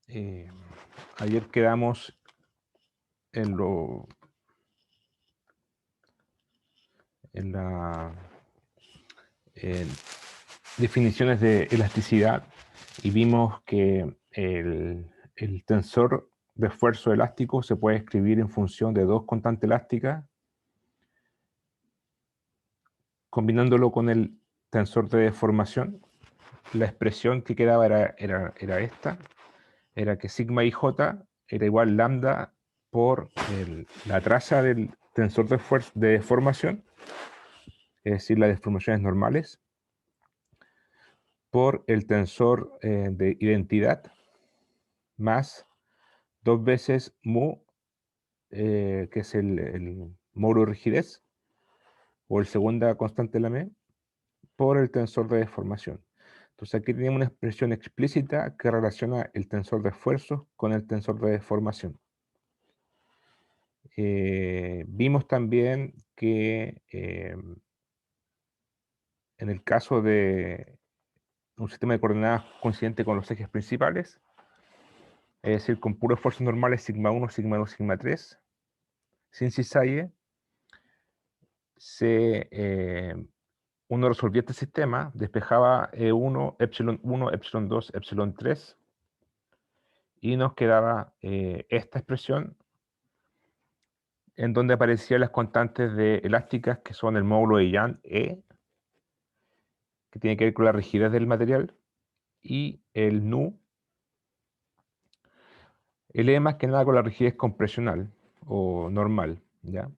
Eh, Ayer quedamos en en la en definiciones de elasticidad y vimos que el tensor de esfuerzo elástico se puede escribir en función de dos constantes elásticas, combinándolo con el tensor de deformación. La expresión que quedaba era esta, era que sigma ij era igual lambda por la traza del tensor de esfuerzo de deformación, es decir, las deformaciones normales, por el tensor de identidad, más dos veces mu, que es el módulo de rigidez, o el segunda constante de Lamé, por el tensor de deformación. Entonces aquí tenemos una expresión explícita que relaciona el tensor de esfuerzos con el tensor de deformación. Vimos también que en el caso de un sistema de coordenadas coincidente con los ejes principales, es decir, con puros esfuerzos normales sigma 1, sigma 2, sigma 3, sin cisalle, uno resolvía este sistema, despejaba E1, epsilon 1, epsilon 2, epsilon 3, y nos quedaba esta expresión en donde aparecían las constantes elásticas, que son el módulo de Young, E, que tiene que ver con la rigidez del material, y el nu, el E más que nada con la rigidez compresional o normal, ¿ya?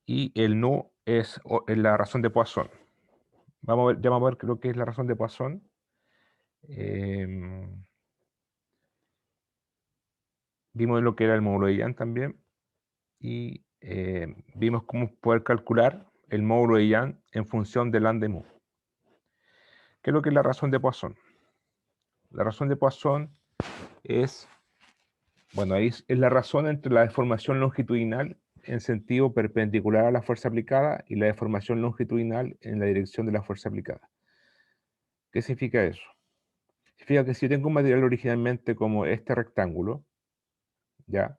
Y el nu es la razón de Poisson. Ya vamos a ver lo que es la razón de Poisson. Vimos lo que era el módulo de Young también. Y vimos cómo poder calcular el módulo de Young en función de lambda y mu. ¿Qué es lo que es la razón de Poisson? La razón de Poisson es, bueno, ahí es la razón entre la deformación longitudinal en sentido perpendicular a la fuerza aplicada y la deformación longitudinal en la dirección de la fuerza aplicada. ¿Qué significa eso? Significa que si yo tengo un material originalmente como este rectángulo, ¿ya?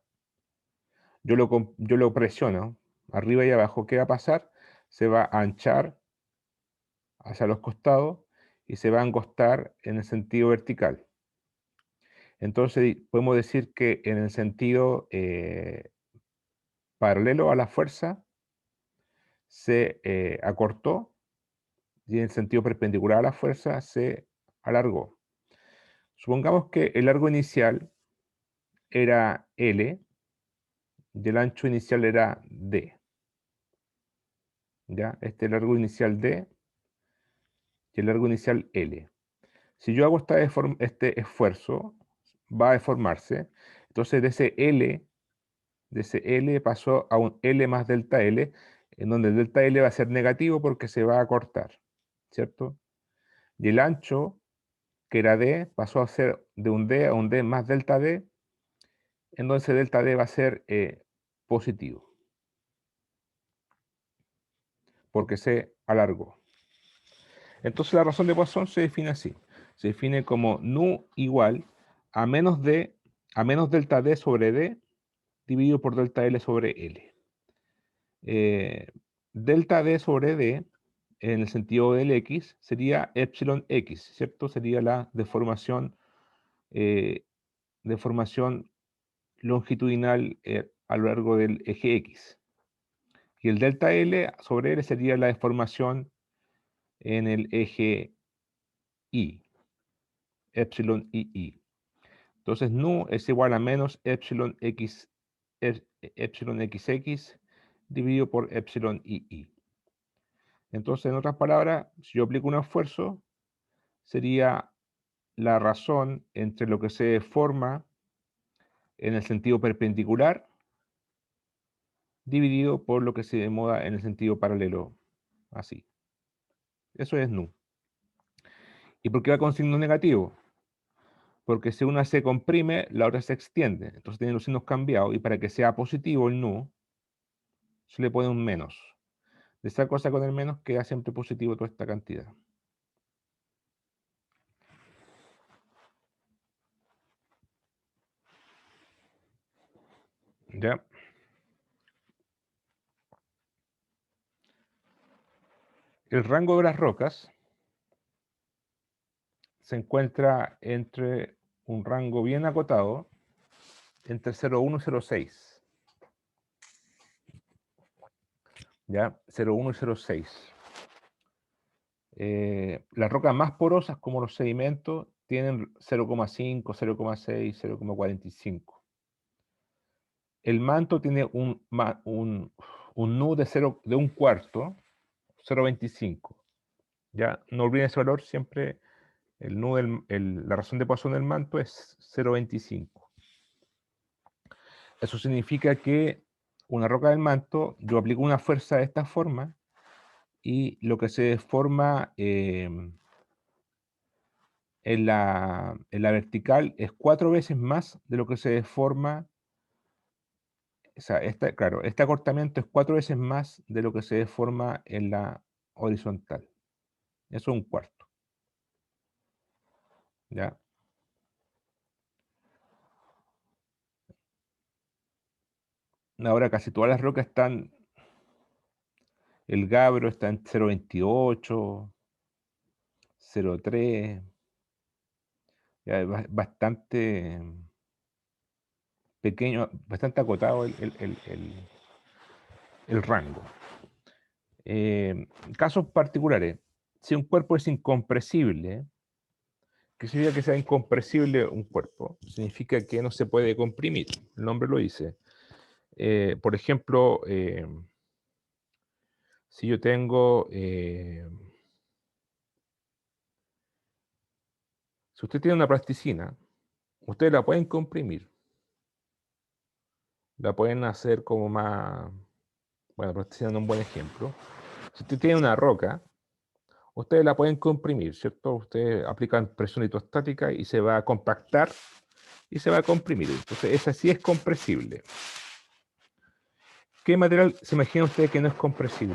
Yo lo presiono arriba y abajo, ¿qué va a pasar? Se va a anchar hacia los costados y se va a angostar en el sentido vertical. Entonces podemos decir que en el sentido paralelo a la fuerza se acortó y en el sentido perpendicular a la fuerza se alargó. Supongamos que el largo inicial era L y el ancho inicial era D. ¿Ya? Este largo inicial D y el largo inicial L. Si yo hago este esfuerzo, va a deformarse. Entonces de ese L pasó a un L más delta L, en donde el delta L va a ser negativo porque se va a cortar, ¿cierto? Y el ancho, que era D, pasó a ser de un D a un D más delta D, entonces delta D va a ser positivo, porque se alargó. Entonces la razón de Poisson se define así. Se define como nu igual a menos delta D sobre D dividido por delta L sobre L. Delta D sobre D, en el sentido del X, sería epsilon X, ¿cierto? Sería la eh, deformación longitudinal a lo largo del eje X. Y el delta L sobre L sería la deformación en el eje Y, epsilon y. Entonces, nu es igual a menos epsilon X, epsilon XX dividido por epsilon y. Entonces, en otras palabras, si yo aplico un esfuerzo, sería la razón entre lo que se deforma en el sentido perpendicular dividido por lo que se demoda en el sentido paralelo, así. Eso es nu. ¿Y por qué va con signo negativo? Porque si una se comprime, la otra se extiende. Entonces tiene los signos cambiados y para que sea positivo el nu, se le pone un menos. De esa cosa con el menos queda siempre positivo toda esta cantidad. ¿Ya? El rango de las rocas se encuentra entre un rango bien acotado, entre 0,1 y 0,6. ¿Ya? 0,1 y 0,6. Las rocas más porosas, como los sedimentos, tienen 0,5, 0,6, 0,45. El manto tiene un nu de un cuarto, 0,25. Ya, no olviden ese valor, siempre el nu la razón de Poisson del manto es 0,25. Eso significa que una roca del manto, yo aplico una fuerza de esta forma y lo que se deforma en la vertical es 4 veces más de lo que se deforma. O sea, claro, este acortamiento es 4 veces más de lo que se deforma en la horizontal. Eso es un cuarto. ¿Ya? Ahora casi todas las rocas están, el gabbro está en 0,28, 0,3, ya es bastante pequeño, bastante acotado el rango. Casos particulares, si un cuerpo es incompresible, ¿qué significa que sea incompresible un cuerpo? Significa que no se puede comprimir, el nombre lo dice. Por ejemplo, si yo tengo, si usted tiene una plasticina, ustedes la pueden comprimir, la pueden hacer como más, bueno, plasticina no es un buen ejemplo. Si usted tiene una roca, ustedes la pueden comprimir, ¿cierto? Ustedes aplican presión hidrostática y se va a compactar y se va a comprimir. Entonces, esa sí es compresible. ¿Qué material se imagina usted que no es compresible?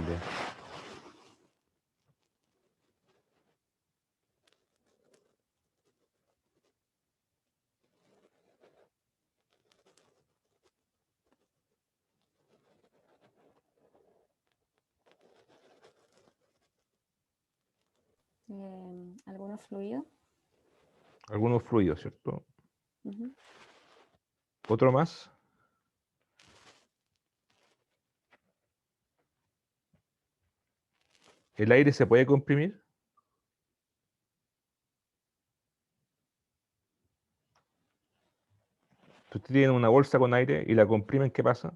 Algunos fluidos. Algunos fluidos, ¿cierto? Ujú. ¿Otro más? ¿El aire se puede comprimir? Si usted tiene una bolsa con aire y la comprimen, ¿qué pasa?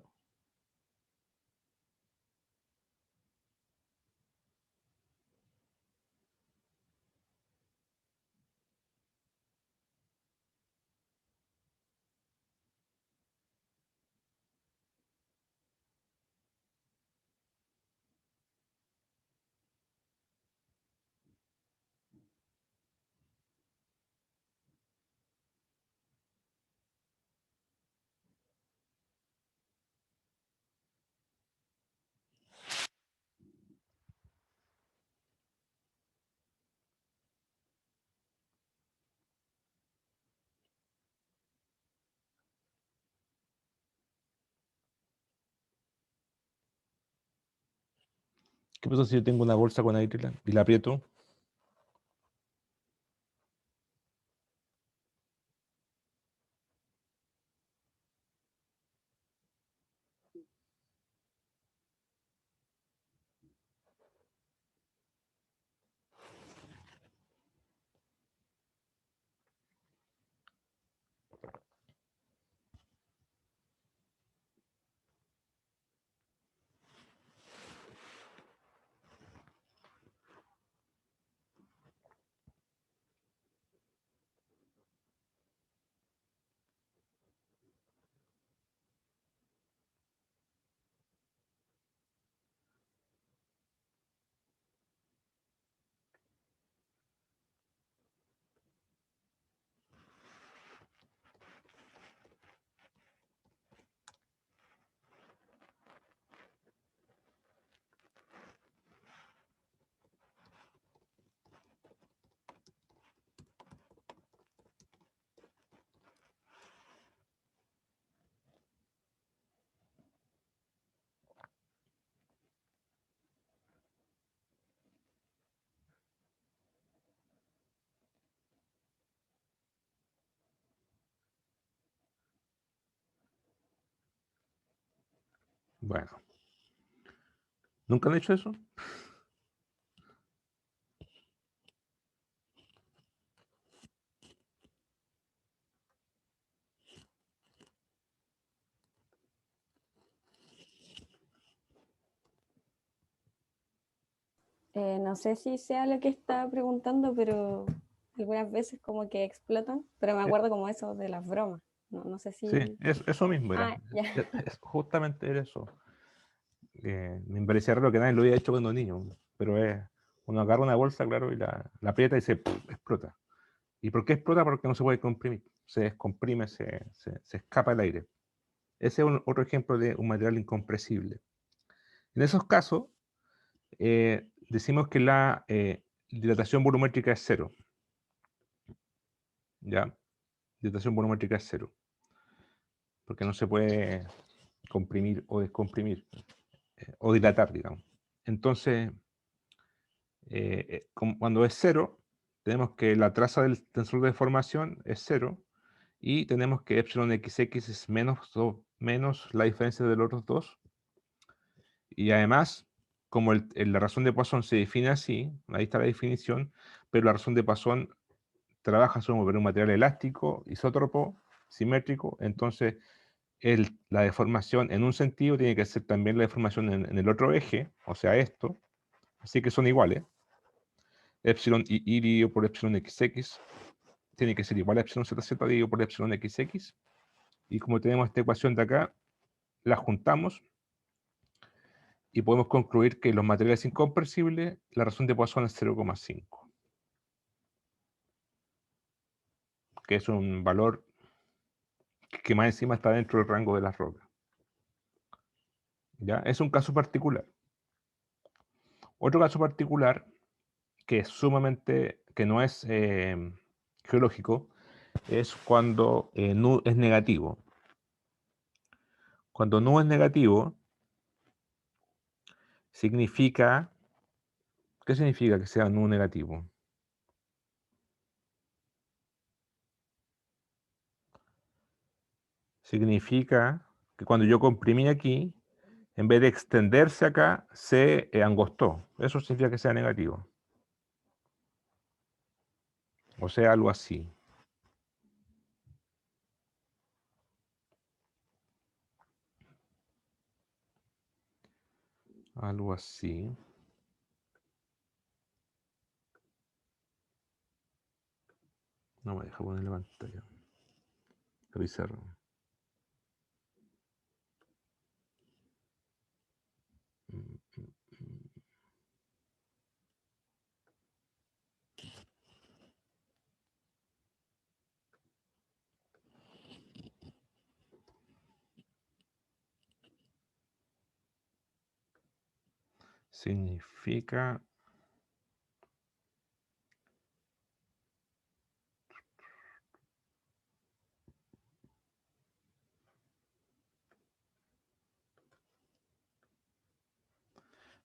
¿Qué pasa si yo tengo una bolsa con aire y la aprieto? Bueno. ¿Nunca han hecho eso? No sé si sea lo que estaba preguntando, pero algunas veces como que explotan, pero me Eh, acuerdo como eso de las bromas. No, no sé Sí, si... eso mismo era. Ah, ya. Justamente era eso. Me parecía raro que nadie lo había hecho cuando niño, pero uno agarra una bolsa, claro, y la aprieta y se explota. ¿Y por qué explota? Porque no se puede comprimir. Se descomprime, se escapa el aire. Ese es otro ejemplo de un material incompresible. En esos casos, decimos que la dilatación volumétrica es cero. ¿Ya? Dilatación volumétrica es cero. Porque no se puede comprimir o descomprimir, o dilatar, digamos. Entonces, cuando es cero, tenemos que la traza del tensor de deformación es cero y tenemos que epsilon xx es menos la diferencia de los otros dos. Y además, como la razón de Poisson se define así, ahí está la definición, pero la razón de Poisson trabaja sobre un material elástico, isótropo, simétrico, entonces la deformación en un sentido tiene que ser también la deformación en el otro eje, o sea, esto, así que son iguales. Epsilon y dividido por epsilon xx tiene que ser igual a epsilon zz dividido por epsilon xx. Y como tenemos esta ecuación de acá, la juntamos y podemos concluir que los materiales incompresibles, la razón de Poisson es 0,5, que es un valor que más encima está dentro del rango de las rocas. ¿Ya? Es un caso particular. Otro caso particular que es sumamente, que no es geológico, es cuando nu es negativo. Cuando nu es negativo, significa, ¿qué significa que sea nu negativo? Significa que cuando yo comprimí aquí, en vez de extenderse acá, se angostó. Eso significa que sea negativo. O sea, algo así. Algo así. No me deja poner la pantalla. La pizarra. Mm, mm, mm. Significa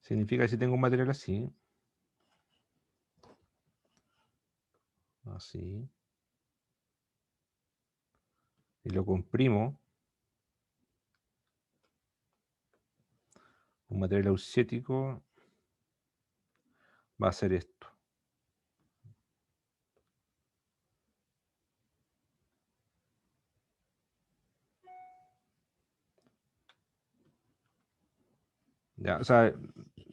Significa que si tengo un material así, así, y lo comprimo, un material auxético va a ser esto. Ya, o sea,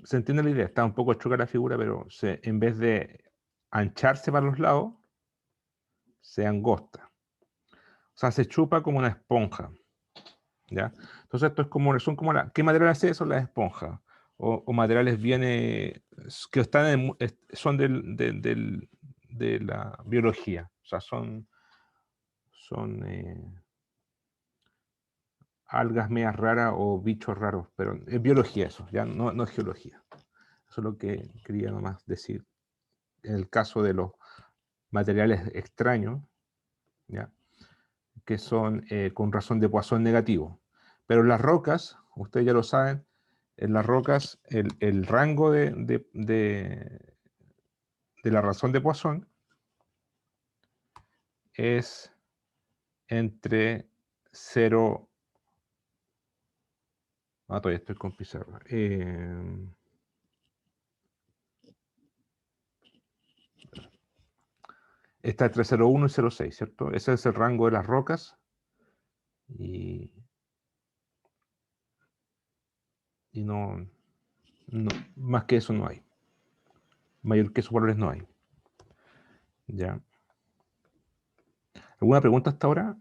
se entiende la idea, está un poco chueca la figura, pero en vez de ancharse para los lados, se angosta. O sea, se chupa como una esponja. ¿Ya? Entonces esto es como, ¿qué material es eso? Las esponjas. O materiales bien, que están son de la biología. O sea, son algas medias raras o bichos raros, pero es biología eso, ya no es geología. Eso es lo que quería nomás decir. En el caso de los materiales extraños, ¿ya? Que son con razón de Poisson negativo. Pero las rocas, ustedes ya lo saben, en las rocas el rango de la razón de Poisson es entre 0 Ah, todavía estoy con pizarra. Está entre 0,1 y 0,6, ¿cierto? Ese es el rango de las rocas. Y no, más que eso no hay. Mayor que esos valores no hay. ¿Ya? ¿Alguna pregunta hasta ahora?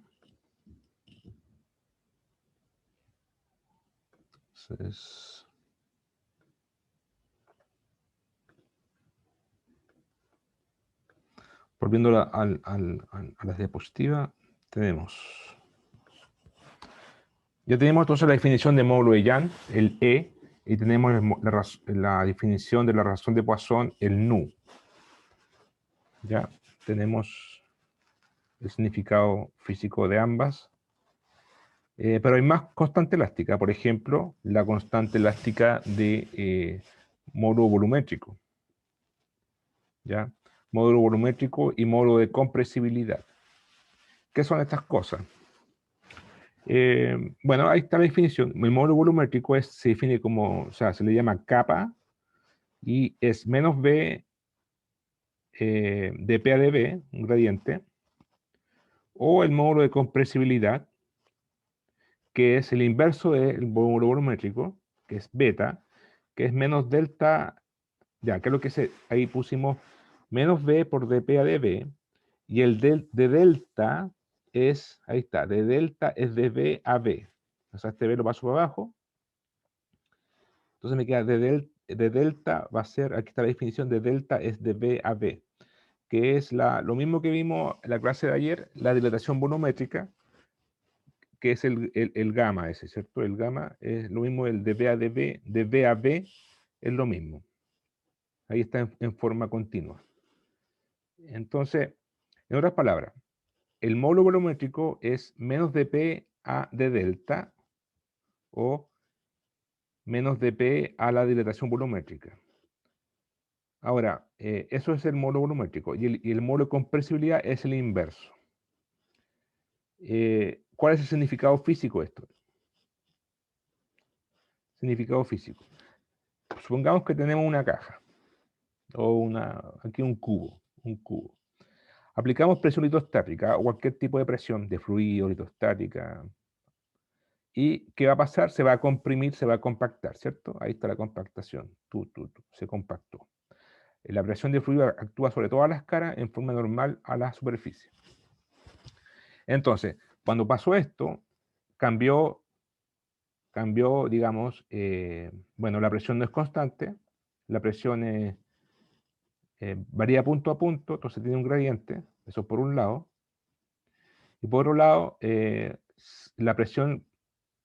Entonces, volviendo a las diapositivas, ya tenemos entonces la definición de módulo de Young, el E, y tenemos la definición de la razón de Poisson, el nu. Ya tenemos el significado físico de ambas. Pero hay más constante elástica, por ejemplo, la constante elástica de módulo volumétrico. ¿Ya? Módulo volumétrico y módulo de compresibilidad. ¿Qué son estas cosas? Bueno, ahí está la definición. El módulo volumétrico se define como, o sea, se le llama capa y es menos B de P a de B, un gradiente, o el módulo de compresibilidad, que es el inverso del módulo volumétrico, que es beta, que es menos delta, ya, que es lo que ahí pusimos menos B por dP a dB, y el de delta es, ahí está, de delta es de B a B. O sea, este B lo paso para abajo. Entonces me queda de delta va a ser, aquí está la definición de delta es de B a B, que es lo mismo que vimos en la clase de ayer, la dilatación volumétrica, que es el gamma ese, ¿cierto? El gamma es lo mismo, el de B a de B a B es lo mismo. Ahí está en forma continua. Entonces, en otras palabras, el módulo volumétrico es menos dP a de delta o menos dP a la dilatación volumétrica. Ahora, eso es el módulo volumétrico y el módulo de compresibilidad es el inverso. ¿Cuál es el significado físico de esto? Significado físico. Supongamos que tenemos una caja o aquí un cubo. Aplicamos presión litostática o cualquier tipo de presión de fluido, litostática. ¿Y qué va a pasar? Se va a comprimir, se va a compactar, ¿cierto? Ahí está la compactación. Se compactó. La presión de fluido actúa sobre todas las caras en forma normal a la superficie. Entonces, cuando pasó esto, cambió, digamos, bueno, la presión no es constante, la presión varía punto a punto, entonces tiene un gradiente, eso por un lado. Y por otro lado, la presión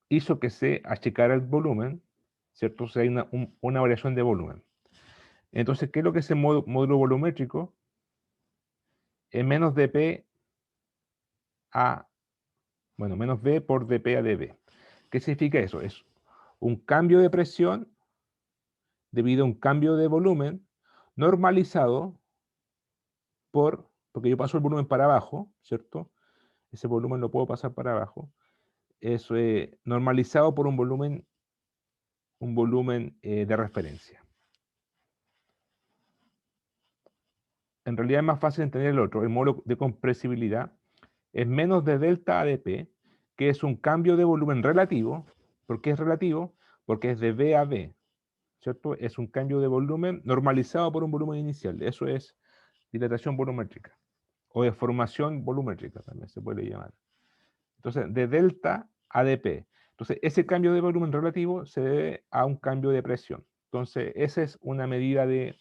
hizo que se achicara el volumen, ¿cierto? O sea, hay una variación de volumen. Entonces, ¿qué es lo que es el módulo volumétrico? Es menos dP a, bueno, menos B por dP a dB. ¿Qué significa eso? Es un cambio de presión debido a un cambio de volumen normalizado porque yo paso el volumen para abajo, ¿cierto? Ese volumen lo puedo pasar para abajo. Eso es normalizado por un volumen de referencia. En realidad es más fácil entender el otro. El módulo de compresibilidad es menos de delta AdP, que es un cambio de volumen relativo. ¿Por qué es relativo? Porque es de B a B, ¿cierto? Es un cambio de volumen normalizado por un volumen inicial. Eso es dilatación volumétrica o deformación volumétrica también se puede llamar. Entonces, de delta a dP. Entonces, ese cambio de volumen relativo se debe a un cambio de presión. Entonces, esa es una medida de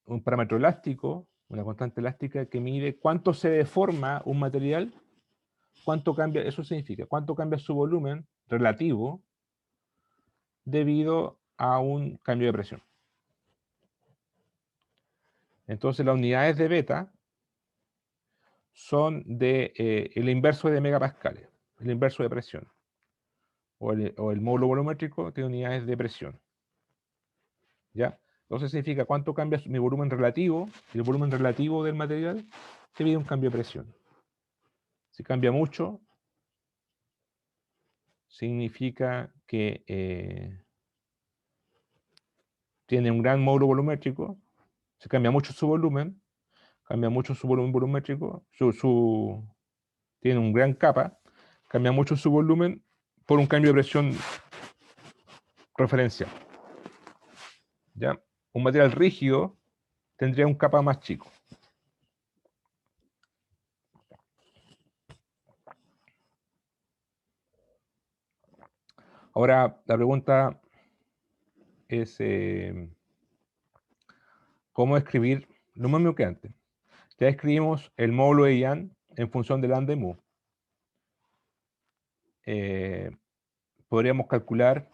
un parámetro elástico, una constante elástica que mide cuánto se deforma un material, cuánto cambia, eso significa, cuánto cambia su volumen relativo debido a un cambio de presión. Entonces las unidades de beta son el inverso de megapascales, el inverso de presión. O el módulo volumétrico tiene unidades de presión. ¿Ya? Entonces significa cuánto cambia mi volumen relativo, y el volumen relativo del material se mide un cambio de presión. Si cambia mucho, significa que tiene un gran módulo volumétrico. Si cambia mucho su volumen, cambia mucho su volumen volumétrico, tiene un gran capa, cambia mucho su volumen por un cambio de presión referencial. ¿Ya? Un material rígido tendría un capa más chico. Ahora, la pregunta es ¿cómo escribir lo mismo que antes? Ya escribimos el módulo de Young en función de lambda y mu. Podríamos calcular,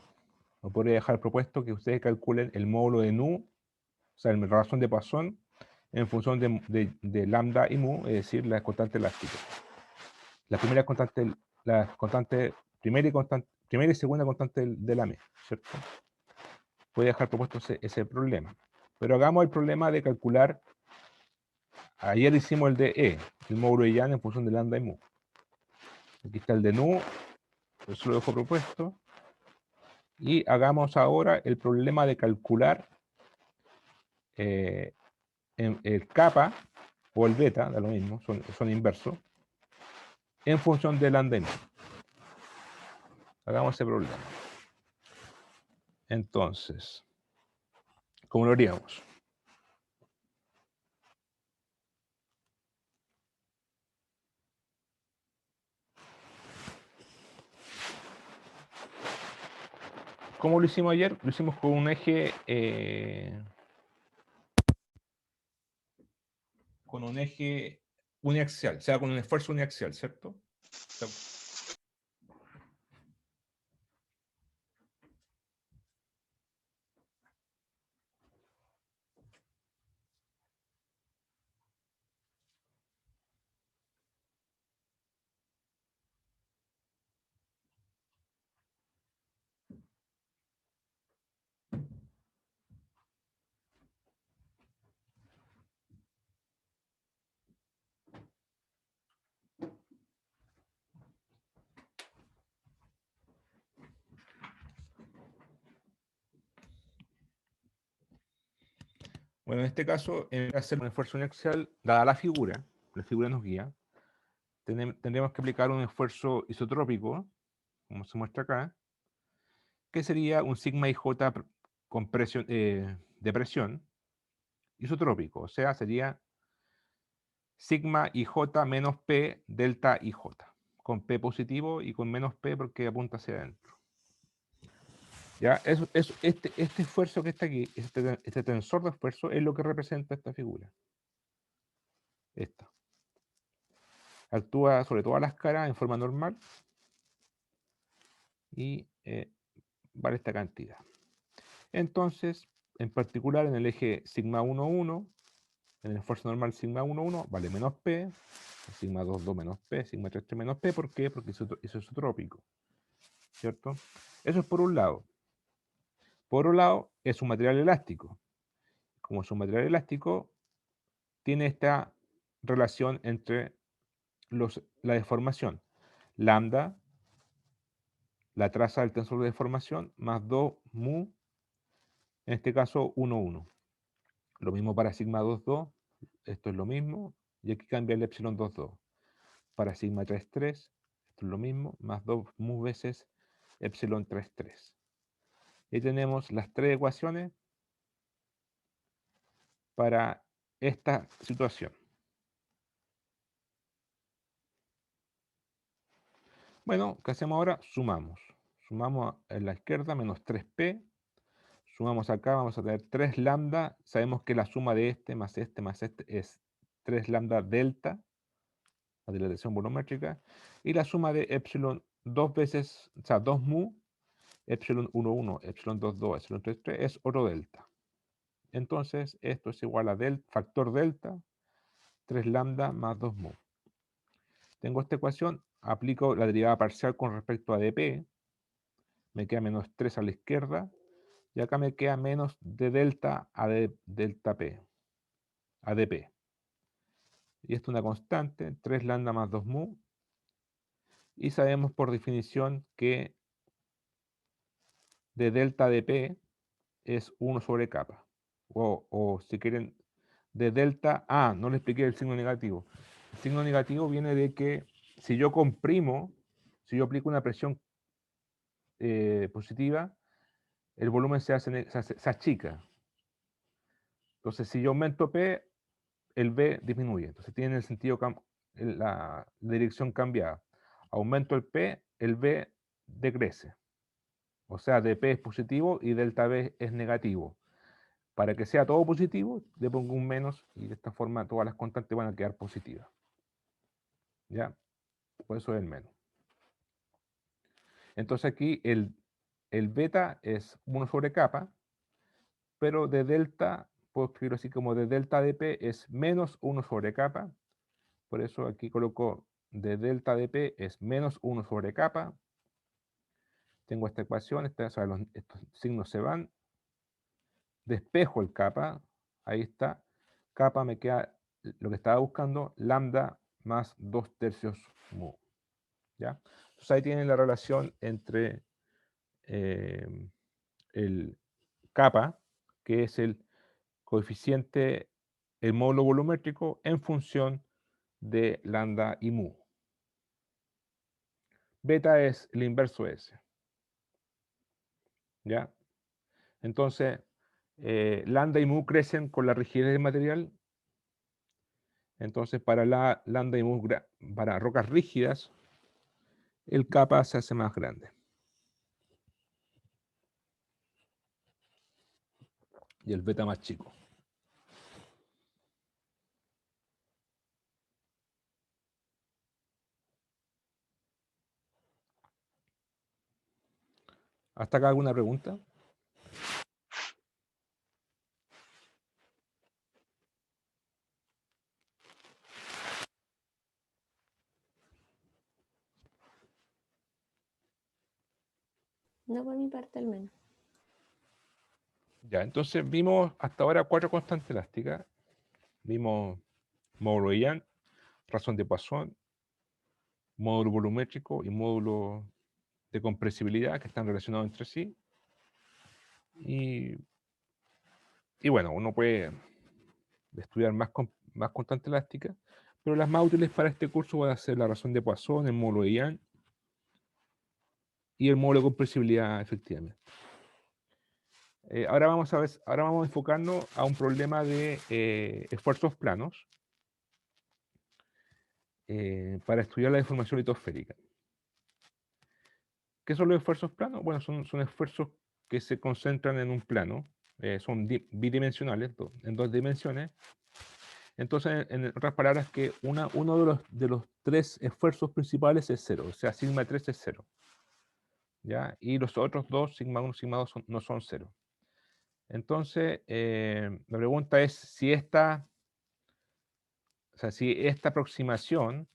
o podría dejar propuesto que ustedes calculen el módulo de nu, o sea, la razón de Poisson, en función de lambda y mu, es decir, la constante elástica. La primera constante, primera y segunda constante de la M, ¿cierto? Voy a dejar propuesto ese problema. Pero hagamos el problema de calcular, ayer hicimos el de E, el módulo de Young en función de lambda y mu. Aquí está el de nu, eso lo dejo propuesto. Y hagamos ahora el problema de calcular el kappa o el beta, da lo mismo, son inversos, en función del andén. Hagamos ese problema. Entonces, ¿cómo lo haríamos? ¿Cómo lo hicimos ayer? Lo hicimos con un eje uniaxial, o sea, con un esfuerzo uniaxial, ¿cierto? Bueno, en este caso, en vez de hacer un esfuerzo uniaxial, dada la figura nos guía, tendríamos que aplicar un esfuerzo isotrópico, como se muestra acá, que sería un sigma IJ con presión, de presión isotrópico, o sea, sería sigma IJ menos P delta IJ, con P positivo y con menos P porque apunta hacia adentro. ¿Ya? Este esfuerzo que está aquí, este tensor de esfuerzo, es lo que representa esta figura. Esta. Actúa sobre todas las caras en forma normal y vale esta cantidad. Entonces, en particular en el eje sigma 1, 1, en el esfuerzo normal sigma 1, 1 vale menos P, sigma 2, 2 menos P, sigma 3, 3 menos P. ¿Por qué? Porque eso es isotrópico, ¿cierto? Eso es por un lado. Por otro lado, es un material elástico. Como es un material elástico, tiene esta relación entre la deformación. Lambda, la traza del tensor de deformación, más 2 mu, en este caso 1, 1. Lo mismo para sigma 2, 2, esto es lo mismo, y aquí cambia el epsilon 2, 2. Para sigma 3, 3, esto es lo mismo, más 2 mu veces epsilon 3, 3. Y tenemos las tres ecuaciones para esta situación. Bueno, ¿qué hacemos ahora? Sumamos. Sumamos en la izquierda menos 3p. Sumamos acá, vamos a tener 3 lambda. Sabemos que la suma de este más este es 3 lambda delta, la dilatación volumétrica. Y la suma de epsilon 2 veces, o sea, 2 mu, epsilon 1, 1, epsilon 2, 2, epsilon 3, 3, es otro delta. Entonces, esto es igual a factor delta, 3 lambda más 2 mu. Tengo esta ecuación, aplico la derivada parcial con respecto a dp, me queda menos 3 a la izquierda, y acá me queda menos de delta a de delta p, a dp. Y esto es una constante, 3 lambda más 2 mu, Y sabemos por definición que de delta de P es 1 sobre kappa. O si quieren, de delta, no le expliqué el signo negativo. El signo negativo viene de que si yo comprimo, si yo aplico una presión positiva, el volumen se achica. Entonces, si yo aumento P, el B disminuye. Entonces, tiene el sentido, la dirección cambiada. Aumento el P, el B decrece. O sea, dP es positivo y delta B es negativo. Para que sea todo positivo, le pongo un menos y de esta forma todas las constantes van a quedar positivas. ¿Ya? Por eso es el menos. Entonces aquí el beta es 1 sobre kappa, pero de delta, puedo escribirlo así como de delta de P es menos 1 sobre kappa. Por eso aquí coloco de delta de P es menos 1 sobre kappa. Tengo esta ecuación, estos signos se van. Despejo el kappa, ahí está. Kappa me queda lo que estaba buscando, lambda más 2/3 mu. ¿Ya? Entonces ahí tienen la relación entre el kappa, que es el coeficiente, el módulo volumétrico en función de lambda y mu. Beta es el inverso de ese. ¿Ya? Entonces, lambda y mu crecen con la rigidez del material. Entonces, para lambda y mu, para rocas rígidas, el kappa se hace más grande. Y el beta más chico. ¿Hasta acá alguna pregunta? No por mi parte al menos. Ya, entonces vimos hasta ahora 4 constantes elásticas. Vimos módulo de Young, razón de Poisson, módulo volumétrico y módulo de compresibilidad que están relacionados entre sí. Y bueno, uno puede estudiar más constantes elásticas, pero las más útiles para este curso van a ser la razón de Poisson, el módulo de Young y el módulo de compresibilidad, efectivamente. Ahora vamos a enfocarnos a un problema de esfuerzos planos para estudiar la deformación litosférica. ¿Qué son los esfuerzos planos? Bueno, son esfuerzos que se concentran en un plano, son bidimensionales, en 2 dimensiones. Entonces, en otras palabras, que uno de los 3 esfuerzos principales es 0, o sea, sigma 3 es 0. ¿Ya? Y los otros 2, sigma 1, sigma 2, no son 0. Entonces, la pregunta es si si esta aproximación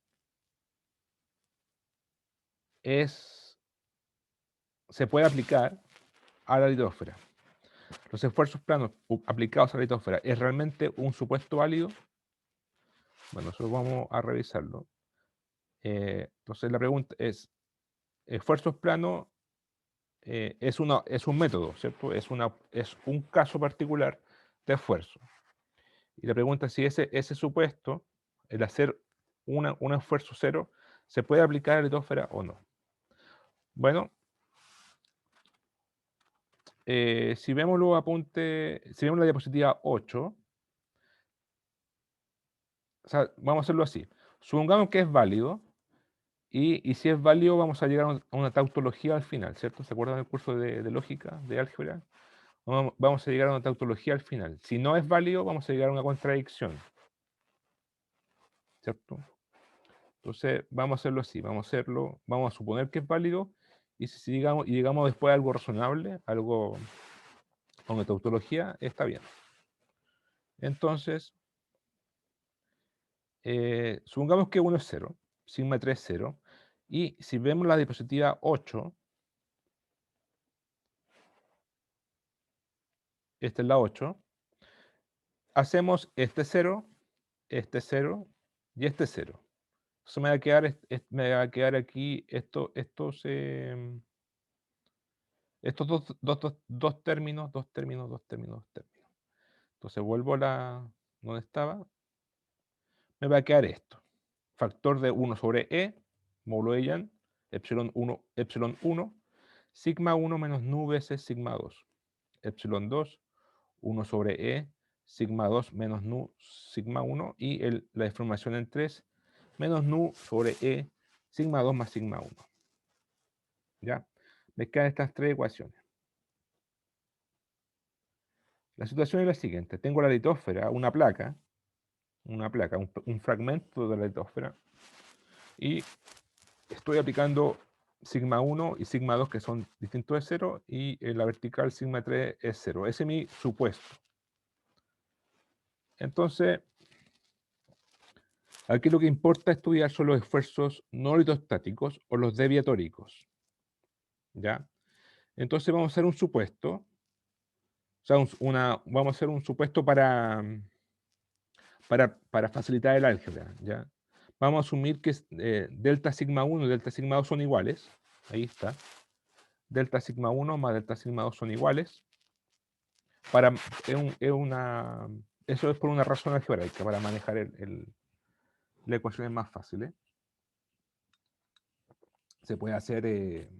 se puede aplicar a la litosfera. Los esfuerzos planos aplicados a la litosfera, ¿es realmente un supuesto válido? Bueno, eso vamos a revisarlo. Entonces la pregunta es, esfuerzos planos es un método, ¿cierto? Es un caso particular de esfuerzo. Y la pregunta es si ese supuesto, el hacer un esfuerzo cero, se puede aplicar a la litosfera o no. Bueno, si vemos los apuntes, si vemos la diapositiva 8, o sea, vamos a hacerlo así. Supongamos que es válido, y si es válido vamos a llegar a una tautología al final, ¿cierto? ¿Se acuerdan del curso de lógica, de álgebra? Vamos a llegar a una tautología al final. Si no es válido, vamos a llegar a una contradicción, ¿cierto? Entonces, vamos a hacerlo así, vamos a suponer que es válido, y si llegamos después a algo razonable, a una tautología, está bien. Entonces, supongamos que 1 es 0, sigma 3 es 0, y si vemos la diapositiva 8, esta es la 8, hacemos este 0 y este 0. Entonces me va a quedar aquí estos dos términos, dos términos, dos términos, dos términos. Entonces vuelvo a donde estaba. Me va a quedar esto. Factor de 1 sobre E, módulo de Young, epsilon 1, sigma 1 menos nu veces sigma 2. Epsilon 2, 1 sobre E, sigma 2 menos nu sigma 1 y la deformación en 3 menos nu sobre E, sigma 2 más sigma 1. ¿Ya? Me quedan estas tres ecuaciones. La situación es la siguiente. Tengo la litósfera, una placa, un fragmento de la litósfera, y estoy aplicando sigma 1 y sigma 2 que son distintos de 0, y en la vertical sigma 3 es 0. Ese es mi supuesto. Entonces, aquí lo que importa estudiar son los esfuerzos no litostáticos o los deviatóricos. ¿Ya? Entonces vamos a hacer un supuesto. O sea, vamos a hacer un supuesto para facilitar el álgebra. ¿Ya? Vamos a asumir que delta sigma 1 y delta sigma 2 son iguales. Ahí está. Delta sigma 1 más delta sigma 2 son iguales. Eso es por una razón algebraica, para manejar la ecuación es más fácil. Se puede hacer,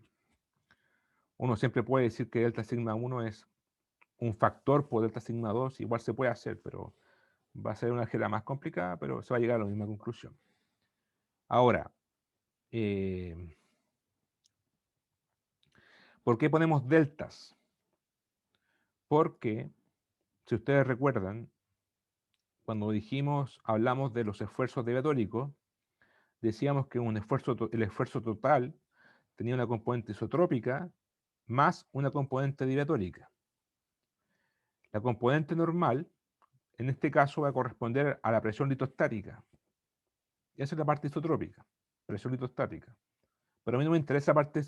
uno siempre puede decir que delta sigma 1 es un factor por delta sigma 2, igual se puede hacer, pero va a ser una álgebra más complicada, pero se va a llegar a la misma conclusión. Ahora, ¿por qué ponemos deltas? Porque, si ustedes recuerdan, cuando hablamos de los esfuerzos deviatóricos, decíamos que el esfuerzo total tenía una componente isotrópica más una componente deviatórica. La componente normal, en este caso, va a corresponder a la presión litostática. Esa es la parte isotrópica, presión litostática. Pero a mí no me interesa la parte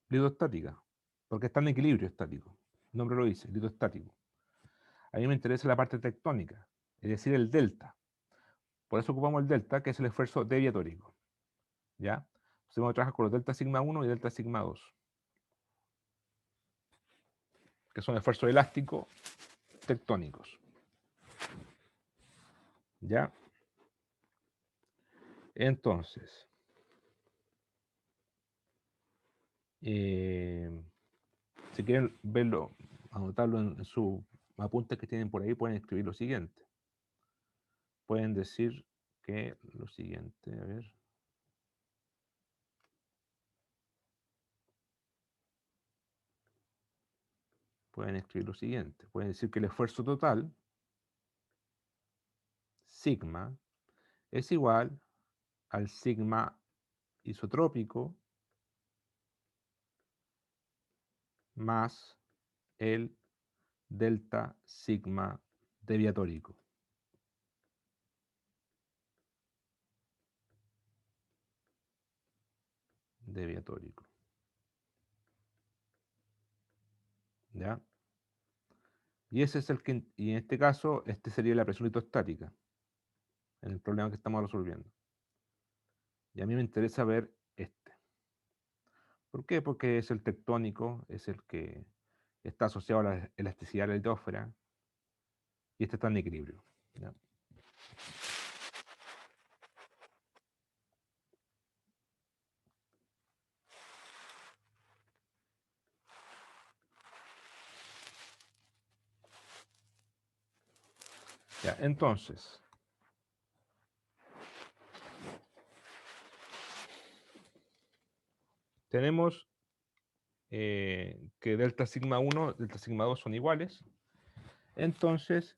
litostática, porque está en equilibrio estático. El nombre lo dice, litostático. A mí me interesa la parte tectónica, es decir, el delta. Por eso ocupamos el delta, que es el esfuerzo deviatórico. ¿Ya? Entonces vamos a trabajar con los delta sigma 1 y delta sigma 2, que son esfuerzos elásticos tectónicos. ¿Ya? Entonces, si quieren verlo, anotarlo en sus apuntes que tienen por ahí, pueden escribir lo siguiente. Pueden decir que lo siguiente, a ver. Pueden escribir lo siguiente. Pueden decir que el esfuerzo total, sigma, es igual al sigma isotrópico más el delta sigma deviatórico. ¿Ya? Y ese es y en este caso, este sería la presión litostática, en el problema que estamos resolviendo. Y a mí me interesa ver este. ¿Por qué? Porque es el tectónico, es el que está asociado a la elasticidad de la litósfera, y este está en equilibrio. ¿Ya? Ya, entonces, tenemos que delta sigma 1, delta sigma 2 son iguales. Entonces,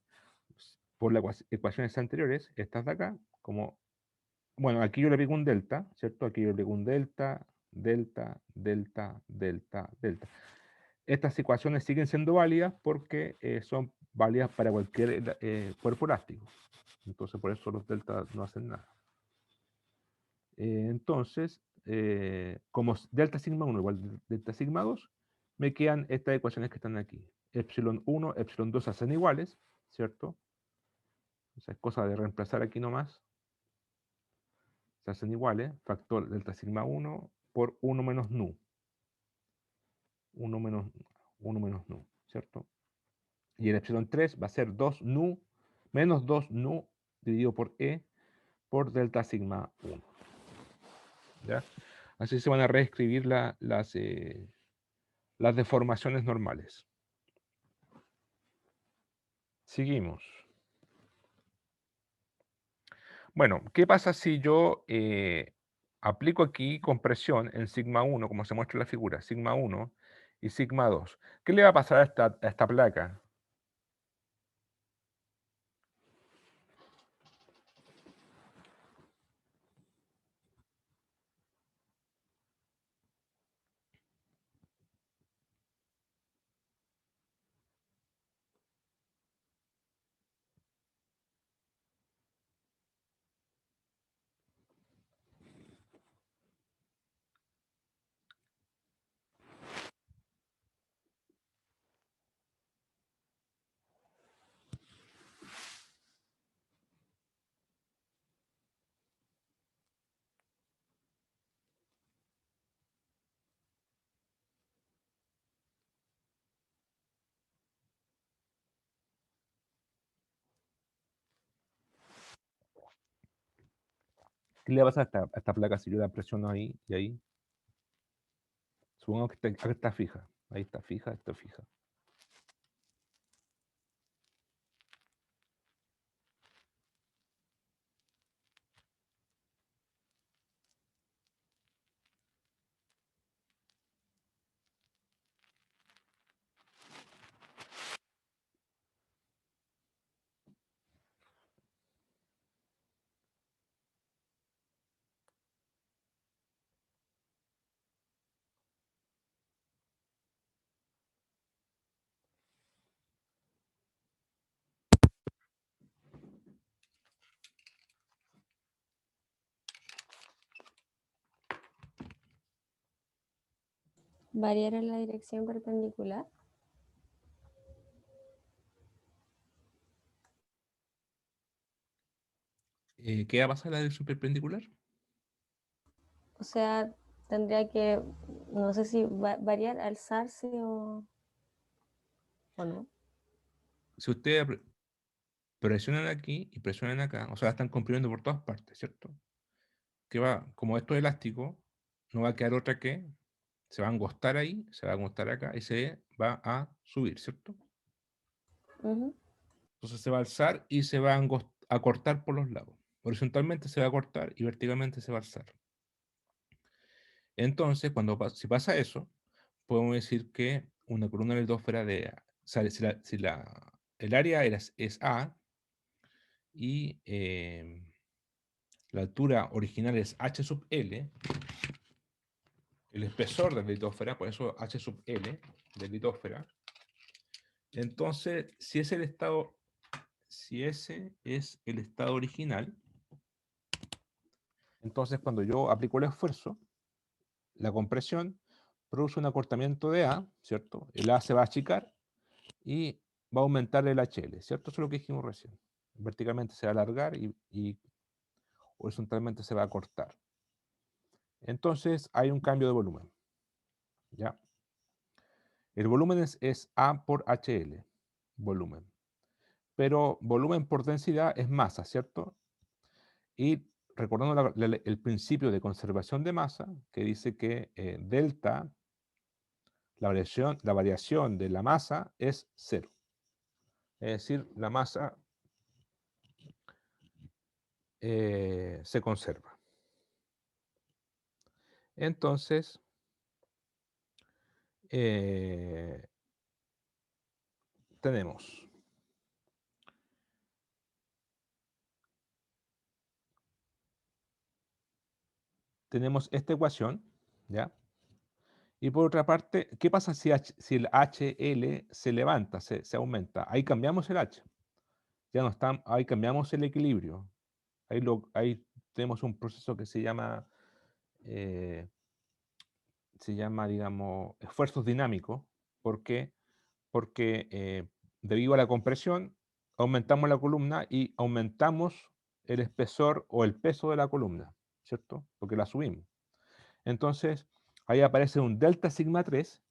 por las ecuaciones anteriores, estas de acá, bueno, aquí yo le pego un delta, ¿cierto? Aquí yo le pego un delta, delta, delta, delta, delta. Estas ecuaciones siguen siendo válidas porque son válidas para cualquier cuerpo elástico. Entonces, por eso los deltas no hacen nada. Entonces, como delta sigma 1 igual delta sigma 2, me quedan estas ecuaciones que están aquí. Epsilon 1, epsilon 2 hacen iguales, ¿cierto? O sea, es cosa de reemplazar aquí nomás. se hacen iguales, factor delta sigma 1 por 1 menos nu. 1 menos nu, ¿cierto? Y el epsilon 3 va a ser 2 nu menos 2 nu dividido por E por delta sigma 1. ¿Ya? Así se van a reescribir las deformaciones normales. Seguimos. Bueno, ¿qué pasa si yo aplico aquí compresión en sigma 1, como se muestra en la figura, sigma 1 y sigma 2? ¿Qué le va a pasar a esta placa? ¿Qué le va a pasar a esta placa si yo la presiono ahí y ahí? Supongamos que acá está fija. Ahí está fija, está fija. Variar en la dirección perpendicular. ¿Qué va a pasar en la dirección perpendicular? O sea, tendría que, no sé si variar, alzarse o no. Si ustedes presionan aquí y presionan acá, o sea, están comprimiendo por todas partes, ¿cierto? Que va, como esto es elástico, no va a quedar otra que se va a angostar ahí, se va a angostar acá y se va a subir, ¿cierto? Ujú. Entonces se va a alzar y se va a cortar por los lados. Horizontalmente se va a cortar y verticalmente se va a alzar. Entonces, si pasa eso, podemos decir que una columna lithósfera de, el área es A y la altura original es h sub L, el espesor de la litósfera, por eso h sub L de litósfera. Entonces, si ese es el estado original, entonces cuando yo aplico el esfuerzo, la compresión produce un acortamiento de A, ¿cierto? El A se va a achicar y va a aumentar el HL, ¿cierto? Eso es lo que dijimos recién. Verticalmente se va a alargar y horizontalmente se va a cortar. Entonces hay un cambio de volumen, ¿ya? El volumen es A por HL, volumen. Pero volumen por densidad es masa, ¿cierto? Y recordando el principio de conservación de masa, que dice que delta, la variación de la masa es cero. Es decir, la masa se conserva. Entonces, eh, tenemos esta ecuación, ¿ya? Y por otra parte, ¿qué pasa si el HL se levanta, se aumenta? Ahí cambiamos el H. Ya no está, ahí cambiamos el equilibrio. Ahí tenemos un proceso que eh, se llama, digamos, esfuerzos dinámicos. ¿Por qué? Porque debido a la compresión, aumentamos la columna y aumentamos el espesor o el peso de la columna, ¿cierto? Porque la subimos. Entonces, ahí aparece un delta sigma 3,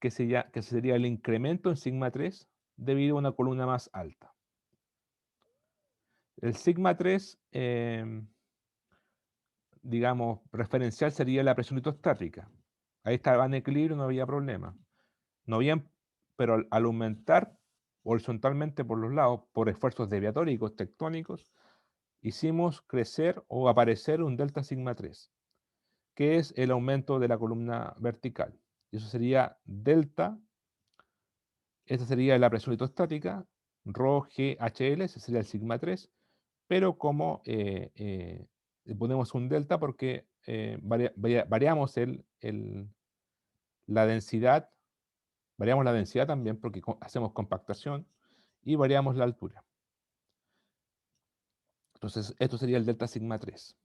que sería el incremento en sigma 3 debido a una columna más alta. El sigma 3, digamos, referencial sería la presión litostática. Ahí estaba en equilibrio, no había problema. No había, pero al aumentar horizontalmente por los lados, por esfuerzos deviatóricos, tectónicos, hicimos crecer o aparecer un delta sigma 3, que es el aumento de la columna vertical. Y eso sería delta, esta sería la presión litostática, rho g HL, ese sería el sigma 3, pero como ponemos un delta porque variamos la densidad, variamos la densidad también porque hacemos compactación y variamos la altura. Entonces, esto sería el delta sigma 3.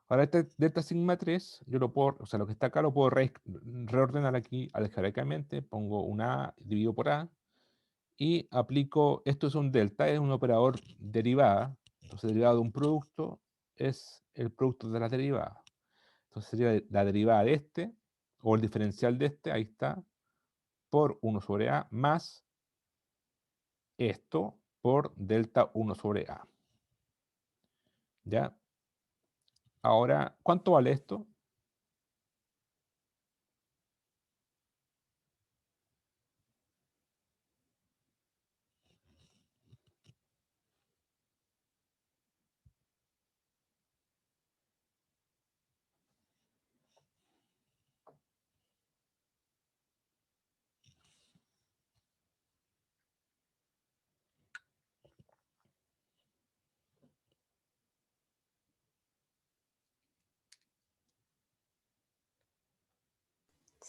Ahora, este delta sigma 3, yo lo puedo, o sea, lo que está acá lo puedo reordenar aquí algebraicamente, pongo un A, dividido por A, y aplico, esto es un delta, es un operador derivada, entonces derivada de un producto es el producto de la derivada. Entonces sería la derivada de este, o el diferencial de este, ahí está, por 1 sobre A, más esto por delta 1 sobre A. ¿Ya? Ahora, ¿cuánto vale esto?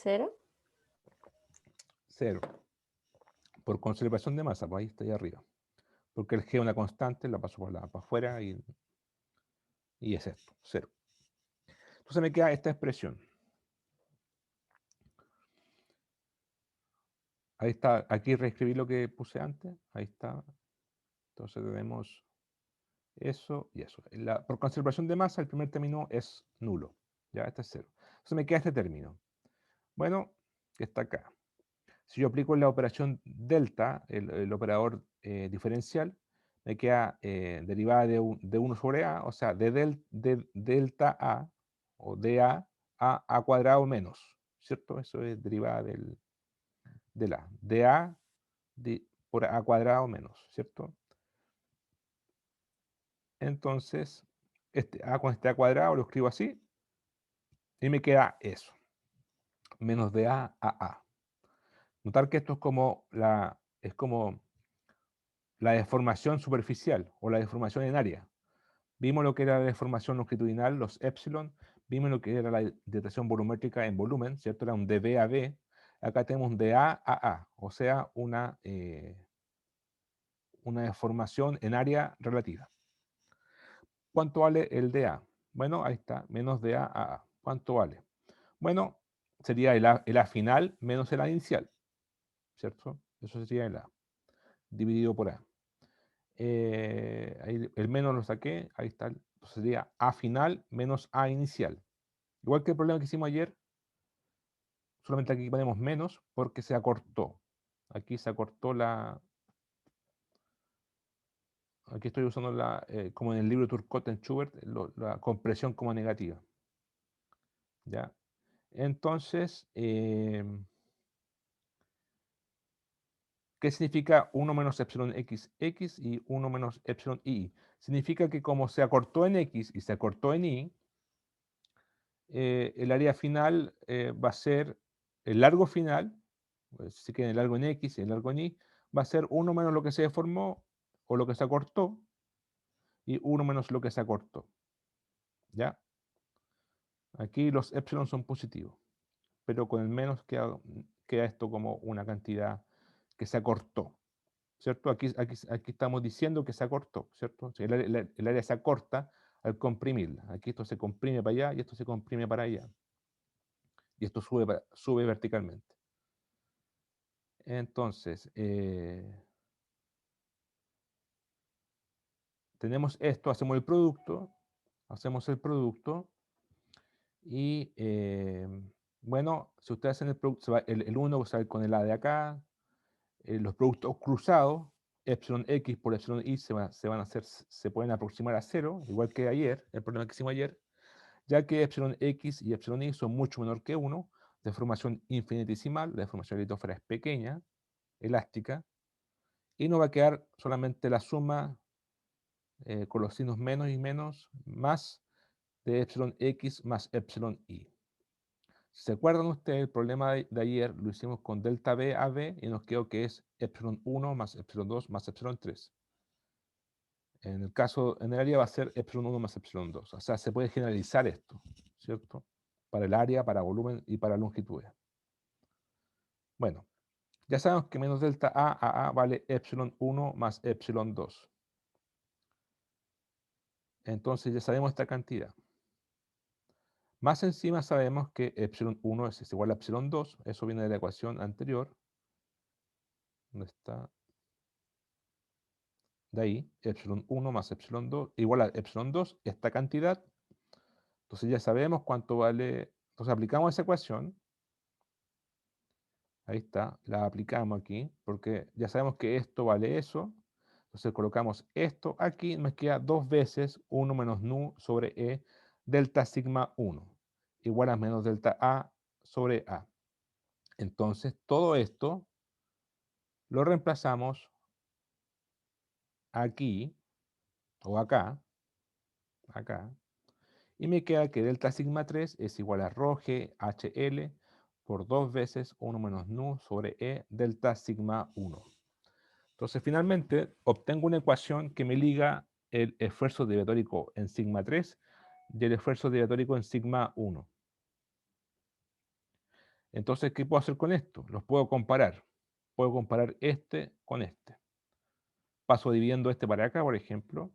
¿Cero? 0. Por conservación de masa, pues ahí está ahí arriba. Porque el G es una constante, la paso para afuera y es esto, 0. Entonces me queda esta expresión. Ahí está, aquí reescribí lo que puse antes, ahí está. Entonces tenemos eso y eso. Por conservación de masa, el primer término es nulo. Ya, este es 0. Entonces me queda este término. Bueno, que está acá. Si yo aplico la operación delta, el operador diferencial, me queda derivada de 1 sobre A, o sea, de delta A, o de a cuadrado menos, ¿cierto? Eso es derivada del A. De A por A cuadrado menos, ¿cierto? Entonces, este A con este A cuadrado lo escribo así, y me queda eso, menos de A a A. Notar que esto es como la deformación superficial o la deformación en área. Vimos lo que era la deformación longitudinal, los epsilon, vimos lo que era la dilatación volumétrica en volumen, ¿cierto? Era un dB a B. Acá tenemos un de A a A, o sea, una deformación en área relativa. ¿Cuánto vale el dA? Bueno, ahí está, menos dA a A. ¿Cuánto vale? Bueno, sería el A final menos el A inicial, ¿cierto? Eso sería el A, dividido por A. Ahí el menos lo saqué, ahí está, entonces sería A final menos A inicial. Igual que el problema que hicimos ayer, solamente aquí ponemos menos porque se acortó. Aquí se acortó aquí estoy usando como en el libro Turcotte en Schubert, la compresión como negativa. ¿Ya? Entonces, ¿qué significa 1 menos epsilon x y 1 menos epsilon y? Significa que como se acortó en x y se acortó en y, el área final va a ser el largo final, pues, si queda el largo en x y el largo en y, va a ser 1 menos lo que se deformó o lo que se acortó y 1 menos lo que se acortó. ¿Ya? Aquí los epsilon son positivos, pero con el menos queda esto como una cantidad que se acortó. ¿Cierto? Aquí estamos diciendo que se acortó, ¿cierto? Si el área se acorta al comprimirla. Aquí esto se comprime para allá y esto se comprime para allá. Y esto sube verticalmente. Entonces, tenemos esto, hacemos el producto Hacemos el producto y, bueno, si ustedes hacen el producto, el 1 va a con el A de acá, los productos cruzados, epsilon x por epsilon y se pueden aproximar a 0, igual que ayer, el problema que hicimos ayer, ya que epsilon x y epsilon y son mucho menor que 1, de formación infinitesimal, la deformación de la litósfera es pequeña, elástica, y nos va a quedar solamente la suma con los signos menos y menos, más de epsilon x más epsilon y. Si se acuerdan ustedes, el problema de ayer lo hicimos con delta B a B y nos quedó que es epsilon 1 más epsilon 2 más epsilon 3. En el área va a ser epsilon 1 más epsilon 2. O sea, se puede generalizar esto, ¿cierto? Para el área, para volumen y para longitudes. Bueno, ya sabemos que menos delta A vale epsilon 1 más epsilon 2. Entonces ya sabemos esta cantidad. Más encima sabemos que epsilon 1 es igual a epsilon 2. Eso viene de la ecuación anterior. ¿Dónde está? De ahí, epsilon 1 más epsilon 2 igual a epsilon 2, esta cantidad. Entonces ya sabemos cuánto vale. Entonces aplicamos esa ecuación. Ahí está, la aplicamos aquí, porque ya sabemos que esto vale eso. Entonces colocamos esto aquí, nos queda 2 veces 1 menos nu sobre E delta sigma 1, igual a menos delta A sobre A. Entonces todo esto lo reemplazamos aquí o acá, y me queda que delta sigma 3 es igual a rho g HL por 2 veces 1 menos nu sobre E delta sigma 1. Entonces, finalmente, obtengo una ecuación que me liga el esfuerzo deviatórico en sigma 3 y el esfuerzo deviatórico en sigma 1. Entonces, ¿qué puedo hacer con esto? Los puedo comparar. Puedo comparar este con este. Paso dividiendo este para acá, por ejemplo.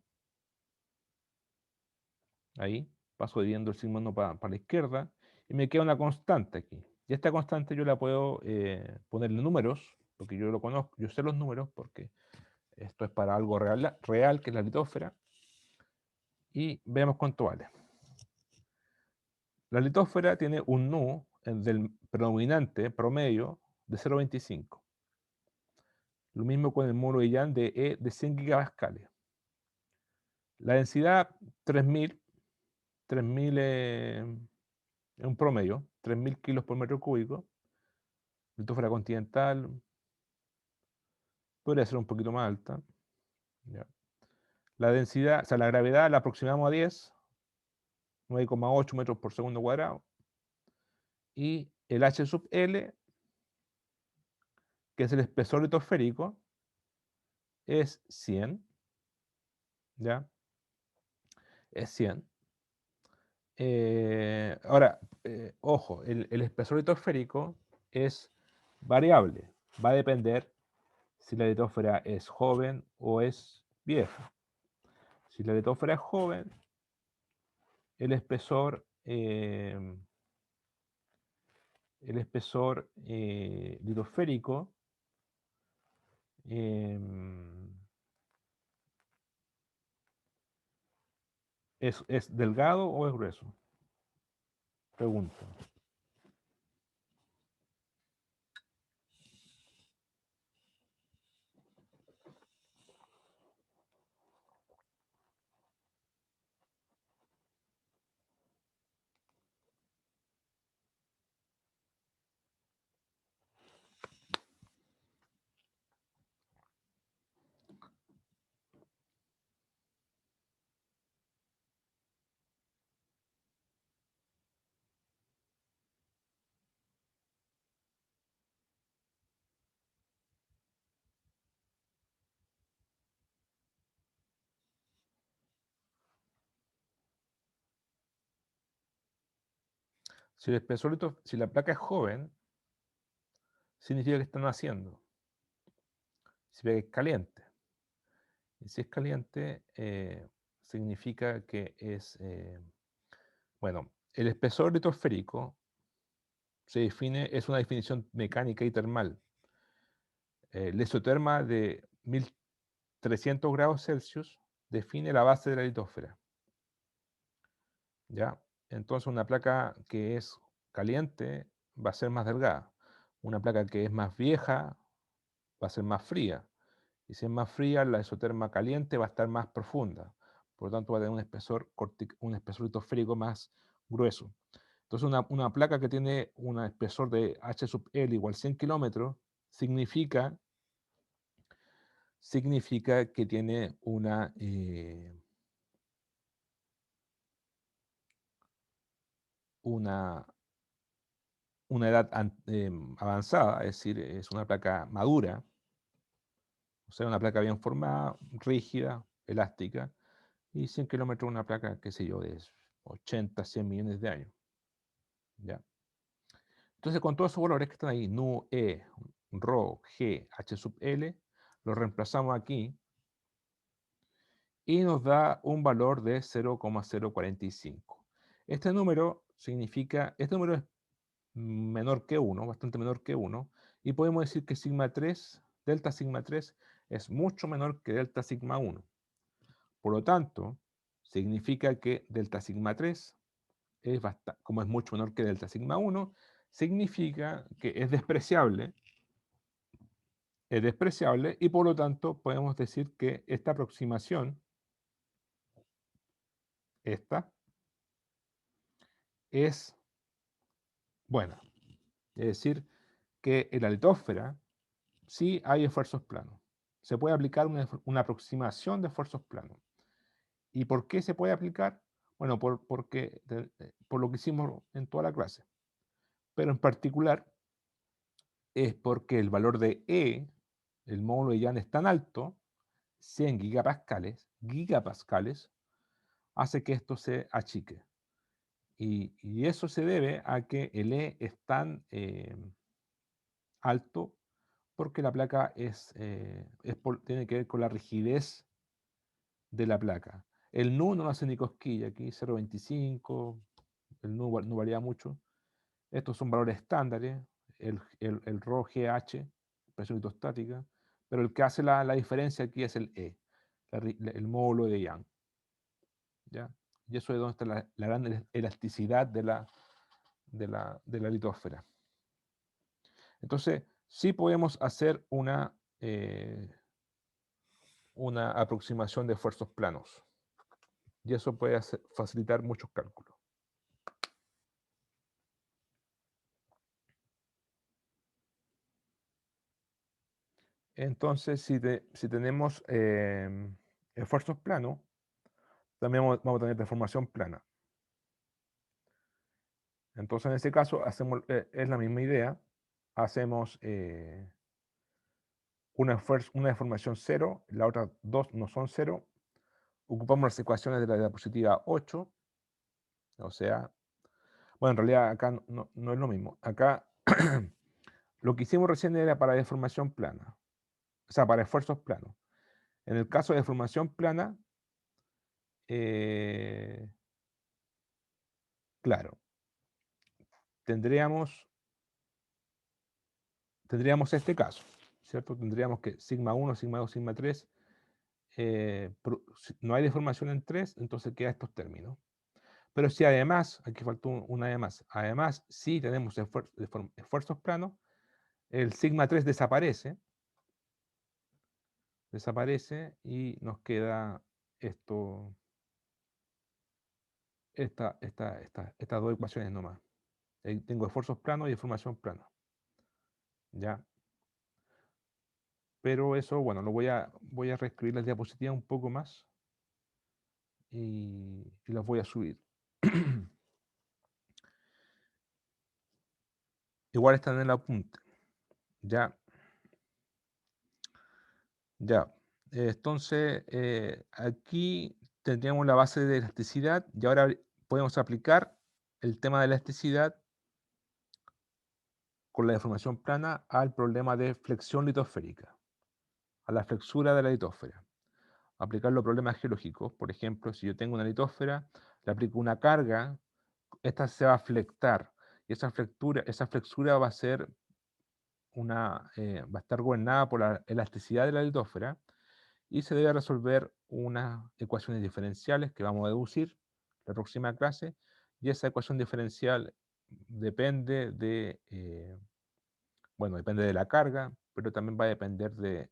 Ahí. Paso dividiendo el sigma 1 para la izquierda. Y me queda una constante aquí. Y esta constante yo la puedo ponerle números, porque yo lo conozco, yo sé los números, porque esto es para algo real que es la litósfera. Y veamos cuánto vale. La litósfera tiene un nu del predominante promedio de 0,25. Lo mismo con el módulo de Young de E de 100 gigapascales. La densidad 3000, 3000 es un promedio, 3000 kilos por metro cúbico. Litósfera continental podría ser un poquito más alta. Ya. La densidad, o sea, la gravedad la aproximamos a 10, 9,8 metros por segundo cuadrado. Y el H sub L, que es el espesor litosférico, es 100. ¿Ya? Es 100. Ahora, ojo, el espesor litosférico es variable. Va a depender si la litósfera es joven o es vieja. Si la litósfera es joven, el espesor, litosférico ¿es delgado o es grueso? Pregunta. Si la placa es joven, significa que están haciendo. Significa que es caliente. Y si es caliente, significa que es, bueno, el espesor litosférico es una definición mecánica y termal. El isoterma de 1300 grados Celsius define la base de la litósfera. ¿ya? Entonces una placa que es caliente va a ser más delgada. Una placa que es más vieja va a ser más fría. Y si es más fría, la isoterma caliente va a estar más profunda. Por lo tanto, va a tener un espesor, un espesor litosférico más grueso. Entonces, una placa que tiene un espesor de H sub L igual 100 kilómetros significa, significa que tiene una, una edad avanzada, es decir, es una placa madura, o sea, una placa bien formada, rígida, elástica, y 100 kilómetros una placa, qué sé yo, de 80, 100 millones de años. ¿Ya? Entonces, con todos esos valores que están ahí, nu, e, rho, g, h sub l, los reemplazamos aquí y nos da un valor de 0,045. Este número significa, este número es menor que 1, bastante menor que 1, y podemos decir que sigma 3, delta sigma 3, es mucho menor que delta sigma 1. Por lo tanto, significa que delta sigma 3 es como es mucho menor que delta sigma 1, significa que es despreciable y por lo tanto podemos decir que esta aproximación, esta, es buena. Es decir, que en la litósfera sí hay esfuerzos planos. Se puede aplicar una aproximación de esfuerzos planos. ¿Y por qué se puede aplicar? Bueno, por lo que hicimos en toda la clase. Pero en particular es porque el valor de E, el módulo de Young, es tan alto, 100 gigapascales, hace que esto se achique. Y eso se debe a que el E es tan alto porque la placa tiene que ver con la rigidez de la placa. El nu no hace ni cosquilla, aquí 0,25, el nu no varía mucho. Estos son valores estándares, el rho GH, presión litostática, pero el que hace la diferencia aquí es el E, el módulo de Young. ¿Ya? Y eso es donde está la gran elasticidad de la litósfera. Entonces, sí podemos hacer una aproximación de esfuerzos planos. Y eso puede facilitar muchos cálculos. Entonces, si tenemos esfuerzos planos, también vamos a tener deformación plana. Entonces, en este caso, es la misma idea. Hacemos una deformación 0, la otra 2 no son 0. Ocupamos las ecuaciones de la diapositiva 8. O sea, bueno, en realidad acá no es lo mismo. Acá lo que hicimos recién era para deformación plana. O sea, para esfuerzos planos. En el caso de deformación plana, claro, tendríamos este caso, ¿cierto? Tendríamos que sigma 1, sigma 2, sigma 3, si no hay deformación en 3, entonces queda estos términos. Pero si además, aquí faltó una además, si tenemos esfuerzos planos, el sigma 3 desaparece y nos queda estas dos ecuaciones nomás. Ahí tengo esfuerzos planos y deformación plana. ¿Ya? Pero eso, bueno, voy a reescribir las diapositivas un poco más y las voy a subir. Igual están en el apunte. Ya, ya. Entonces, aquí tendríamos la base de elasticidad y ahora podemos aplicar el tema de elasticidad con la deformación plana al problema de flexión litosférica, a la flexura de la litósfera. Aplicarlo a problemas geológicos. Por ejemplo, si yo tengo una litósfera, le aplico una carga, esta se va a flectar y esa flexura va a ser va a estar gobernada por la elasticidad de la litósfera y se debe resolver unas ecuaciones diferenciales que vamos a deducir, la próxima clase, y esa ecuación diferencial depende de, bueno, depende de la carga, pero también va a depender de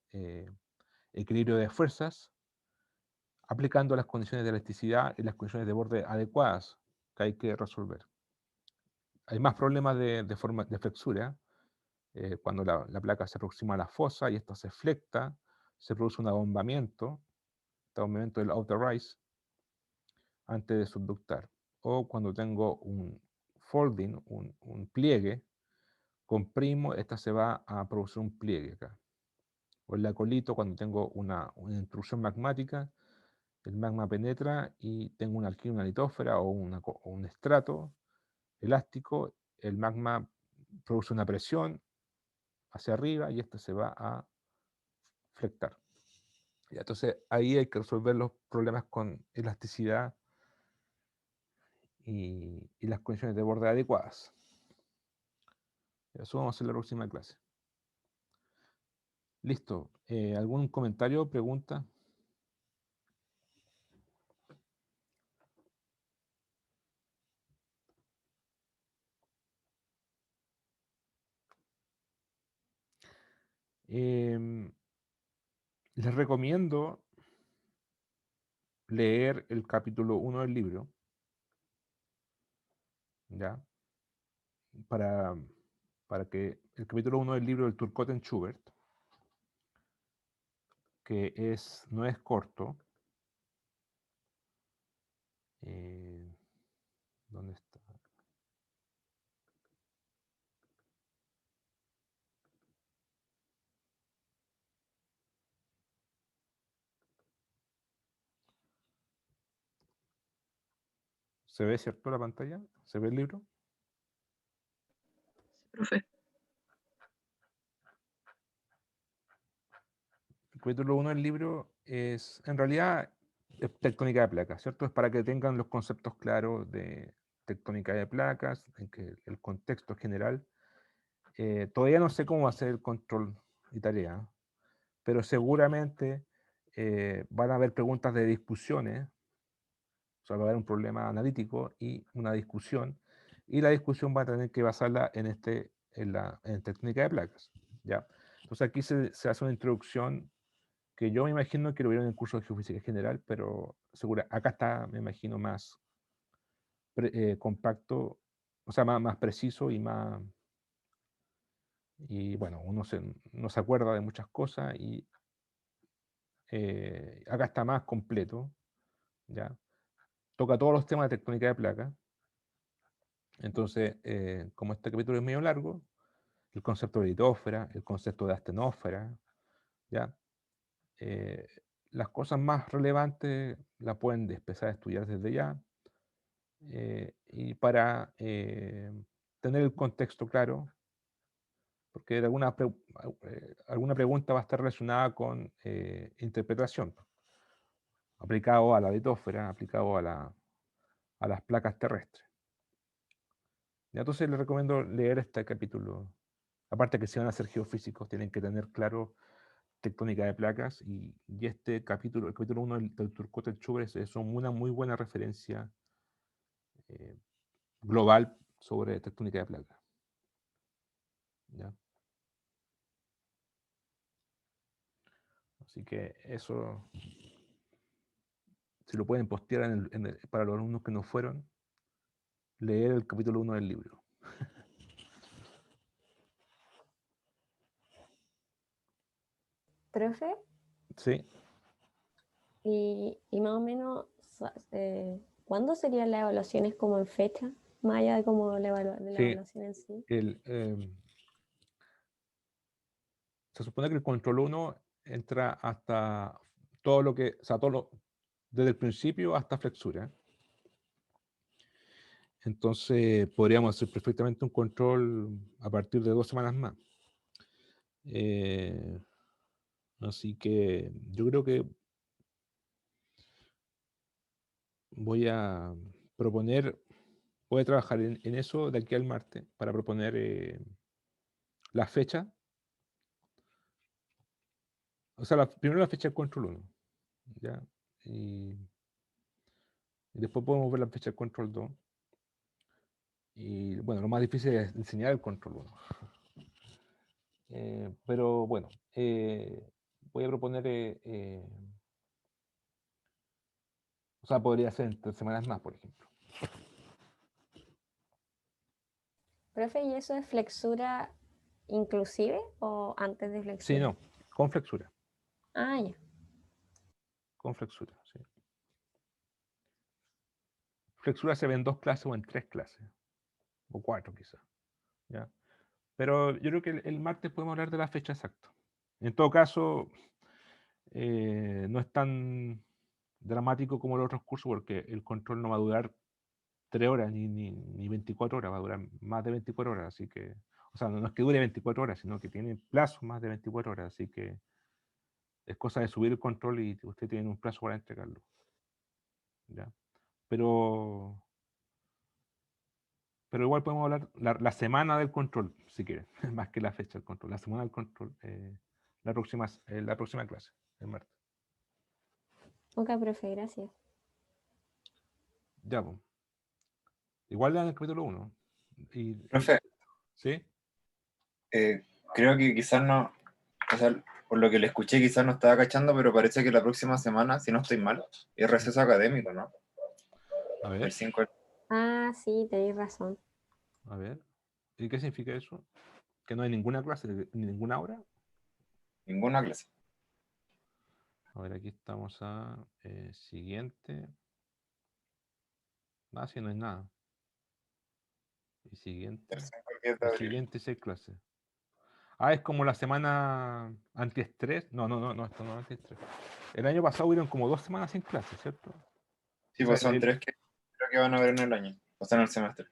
equilibrio de fuerzas, aplicando las condiciones de elasticidad y las condiciones de borde adecuadas que hay que resolver. Hay más problemas de flexura, cuando la placa se aproxima a la fosa y esta se flecta, se produce un abombamiento, este abombamiento del outer rise, antes de subductar. O cuando tengo un folding, un pliegue, comprimo, esta se va a producir un pliegue acá. O el acolito, cuando tengo una intrusión magmática, el magma penetra y tengo una alquimia, una litósfera o un estrato elástico, el magma produce una presión hacia arriba y este se va a flectar. Y entonces ahí hay que resolver los problemas con elasticidad y las condiciones de borde adecuadas. Eso vamos a hacer en la próxima clase. Listo. ¿Algún comentario, pregunta? Les recomiendo leer el capítulo 1 del libro, ¿ya? Para, para que el capítulo 1 del libro del Turcotte en Schubert, que no es corto. ¿Dónde está? ¿Se ve, cierto, la pantalla? ¿Se ve el libro? Profe. El capítulo 1 del libro es, en realidad, es tectónica de placas, ¿cierto? Es para que tengan los conceptos claros de tectónica de placas, en que el contexto general. Todavía no sé cómo va a ser el control y tarea, pero seguramente van a haber preguntas de discusiones, o sea, va a haber un problema analítico y una discusión, y la discusión va a tener que basarla en tectónica de placas, ¿ya? Entonces aquí se hace una introducción que yo me imagino que lo vieron en el curso de geofísica general, pero acá está, me imagino, más compacto, o sea, más preciso y bueno, no se acuerda de muchas cosas y acá está más completo, ¿ya? Toca todos los temas de tectónica de placas. Entonces, como este capítulo es medio largo, el concepto de litósfera, el concepto de astenósfera, ¿ya? Eh, las cosas más relevantes las pueden empezar a estudiar desde ya, y para tener el contexto claro, porque alguna pregunta va a estar relacionada con interpretación, aplicado a la litósfera, aplicado a las placas terrestres. Y entonces les recomiendo leer este capítulo. Aparte que si van a ser geofísicos, tienen que tener claro tectónica de placas y este capítulo, el capítulo 1 del Turcotte-Schubert es una muy buena referencia eh, global sobre tectónica de placas. ¿Ya? Así que eso, si lo pueden postear para los alumnos que no fueron, leer el capítulo 1 del libro. Profe, Sí, y más o menos, ¿cuándo serían las evaluaciones como en fecha? Más allá de como de la sí. evaluación en sí. Se supone que el control 1 entra hasta todo lo que, o sea, desde el principio hasta flexura. Entonces podríamos hacer perfectamente un control a partir de 2 semanas más. Así que yo creo que voy a proponer, voy a trabajar en eso de aquí al martes para proponer la fecha, o sea, primero la fecha del control 1, ¿ya? Y después podemos ver la fecha del control 2. Y bueno, lo más difícil es enseñar el control 1. Pero bueno, voy a proponer, o sea, podría ser en 3 semanas más, por ejemplo. Profe, ¿y eso es flexura inclusive o antes de Sí, flexura? no, con flexura. Ah, ya. Con flexura, sí. Flexura se ve en 2 clases o en 3 clases, o 4 quizás, ¿ya? Pero yo creo que el martes podemos hablar de la fecha exacta. En todo caso, no es tan dramático como los otros cursos porque el control no va a durar 3 horas ni 24 horas, va a durar más de 24 horas, así que, o sea, no es que dure 24 horas, sino que tiene plazo más de 24 horas, así que es cosa de subir el control y usted tiene un plazo para entregarlo. ¿Ya? Pero igual podemos hablar la semana del control, si quieren, más que la fecha del control, la semana del control, la próxima clase, el martes. Ok, profe, gracias. Ya, pues. Igual en el capítulo 1. Profe, ¿Sí? creo que quizás no, o sea, por lo que le escuché quizás no estaba cachando, pero parece que la próxima semana, si no estoy mal, es receso académico, ¿no? A El ver, 5 Ah, sí, tenéis razón. a ver. ¿Y qué significa eso? ¿Que no hay ninguna clase, ni ninguna hora? ninguna clase. A ver, aquí estamos a siguiente. Ah, sí, no hay nada. Y siguiente. El 5 al 10 de El abril. siguiente 6 clases. Ah, es como la semana antiestrés. No, esto no es antiestrés. El año pasado hubieron como 2 semanas sin clases, ¿cierto? Sí, O sea, pues son 3 que creo que van a ver en el año, o sea, en el semestre.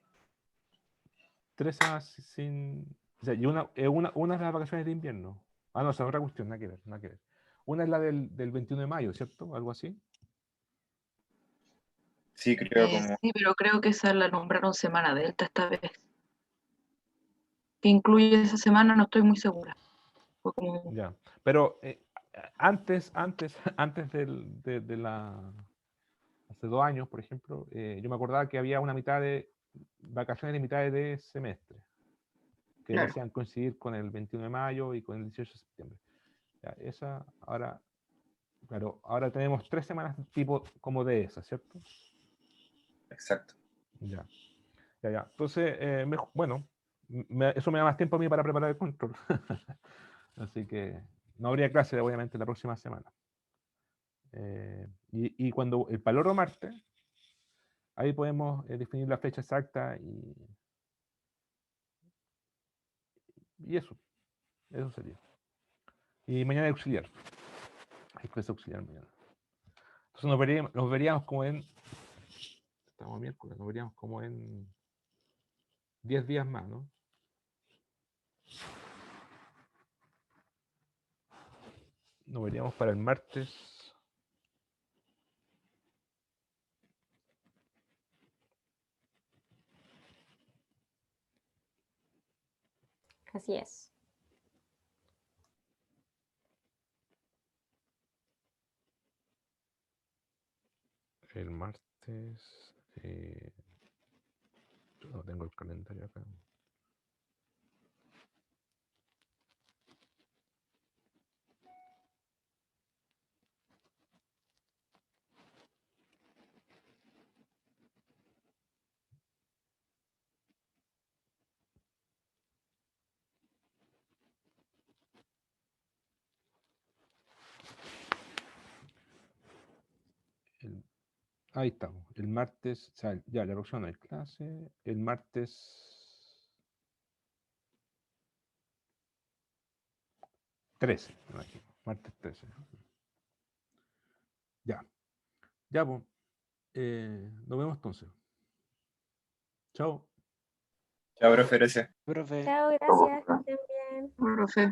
3 semanas sin. O sea, y una es las vacaciones de invierno. Ah, no, esa es otra cuestión, nada que ver, nada que ver. Una es la del 21 de mayo, ¿cierto? Algo así. Sí, creo como, Sí, pero creo que esa la nombraron semana delta esta vez. ¿Qué incluye esa semana? No estoy muy segura. Fue como, Ya. Pero antes de la. Hace 2 años, por ejemplo, yo me acordaba que había una mitad de vacaciones de mitad de semestre, que claro. decían coincidir con el 21 de mayo y con el 18 de septiembre. Ya, esa, ahora, claro, ahora tenemos 3 semanas tipo como de esa, ¿cierto? exacto. Ya, ya. Entonces, bueno, eso me da más tiempo a mí para preparar el control. Así que no habría clase, obviamente, la próxima semana. Y cuando el paloro martes, ahí podemos definir la fecha exacta y eso sería. Y mañana hay auxiliar. Hay clase auxiliar mañana. Entonces nos veríamos como en. Estamos miércoles, nos veríamos como en 10 días más, ¿no? Nos veríamos para el martes. Así es. El martes. Yo no tengo el calendario acá. Ahí estamos. El martes, o sea, ya la próxima no hay clase. El martes 13, me imagino. Martes 13. Ya. Ya, pues. Nos vemos entonces. Chao. Chao, profe, gracias. Profe. Chao, gracias, que estén bien. profe.